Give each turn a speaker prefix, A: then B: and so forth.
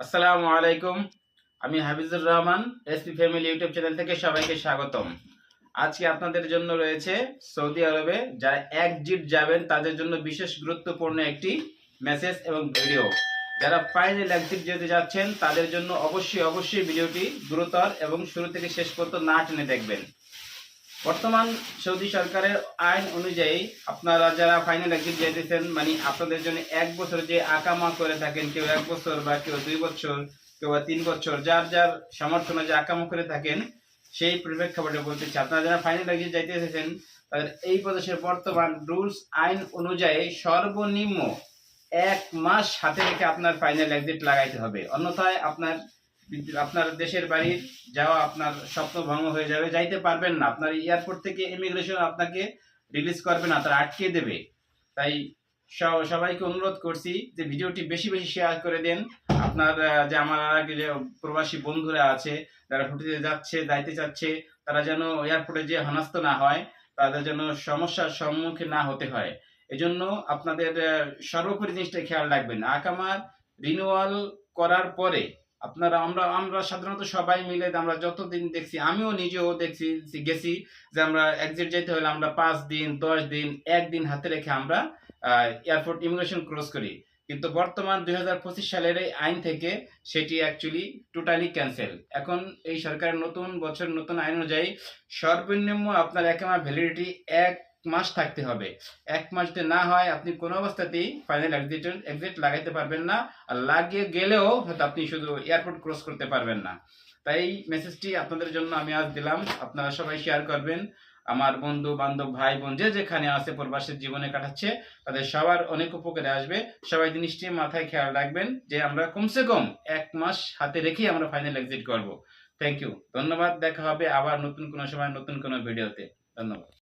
A: আসসালামু আলাইকুম। আমি Hafizur Rahman, SP family YouTube channel থেকে সবাইকে স্বাগতম। আজকে আপনাদের জন্য রয়েছে সৌদি আরবে যারা এক্সিট যাবেন তাদের জন্য বিশেষ গুরুত্বপূর্ণ একটি মেসেজ এবং ভিডিও। যারা ফাইনাল এক্সিট যেতে যাচ্ছেন তাদের জন্য অবশ্যই ভিডিওটি গুরুতর এবং শুরু থেকে শেষ পর্যন্ত না টেনে দেখবেন। বর্তমান সৌদি সরকারের আইন অনুযায়ী আপনারা যারা ফাইনাল এক্সিট যেতেছেন মানে আপনাদের জন্য 1 বছর যে আকামা করে থাকেন, কেউ 1 বছর বা কেউ 2 বছর, কেউ 3 বছর, যার যার সামর্থ্য যে আকামা করে থাকেন সেই প্রেক্ষাপটে বলতেছি আপনারা যারা ফাইনাল এক্সিট যাইতে এসেছেন তাদের এই প্রদেশের বর্তমান রুলস আইন অনুযায়ী সর্বনিম্ন 1 মাস হাতে রেখে আপনার ফাইনাল এক্সিট লাগাইতে হবে, অন্যথায় আপনার দেশের বাড়ি যাওয়া আপনার স্বপ্ন ভঙ্গ হয়ে যাবে, যাইতে পারবেন না। আপনার এয়ারপোর্ট থেকে ইমিগ্রেশন আপনাকে রিলিজ করবে না, তারা আটকে দেবে। তাই সবাইকে অনুরোধ করছি যে ভিডিওটি বেশি বেশি শেয়ার করে দেন। আপনার যে আমার আগে যে প্রবাসী বন্ধুরা আছে যারা ছুটিতে যাইতে চাচ্ছে তারা যেন এয়ারপোর্টে যে হেনস্থ না হয়, তাদের যেন সমস্যার সম্মুখীন না হতে হয়। এজন্য আপনাদের সর্বোপরি জিনিসটা খেয়াল রাখবেন, আকামার রিনিউয়াল করার পরে আপনারা আমরা সাধারণত সবাই মিলে আমরা যতদিন দেখছি, আমিও নিজেও গেছি যে আমরা এক্সিট যেতে হলে আমরা 5 দিন 10 দিন 1 দিন হাতে রেখে আমরা এয়ারপোর্ট ইমিগ্রেশন ক্রস করি। কিন্তু বর্তমান 2025 সালের এই আইন থেকে সেটি অ্যাকচুয়ালি টোটালি ক্যান্সেল। এখন এই সরকারের নতুন বছর নতুন আইন অনুযায়ী সর্বনিম্ন আপনার একামা ভ্যালিডিটি 1 মাস থাকতে হবে। 1 মাস যদি না হয় আপনি কোনো অবস্থাতেই ফাইনাল এক্সিট লাগাইতে পারবেন না, আর লাগিয়ে গেলেও হয়তো আপনি শুধু এয়ারপোর্ট ক্রস করতে পারবেন না। তাই মেসেজটি আপনাদের জন্য আমি আজ দিলাম, আপনারা সবাই শেয়ার করবেন। আমার বন্ধু বান্ধব ভাই বোন যে যেখানে আছে প্রবাসের জীবনে কাটাচ্ছে তাদের সবার অনেক উপকারে আসবে। সবাই জিনিসটি মাথায় খেয়াল রাখবেন যে আমরা কমসে কম 1 মাস হাতে রেখেই আমরা ফাইনাল এক্সিট করব। থ্যাংক ইউ, ধন্যবাদ। দেখা হবে আবার নতুন কোনো সময় নতুন কোনো ভিডিওতে। ধন্যবাদ।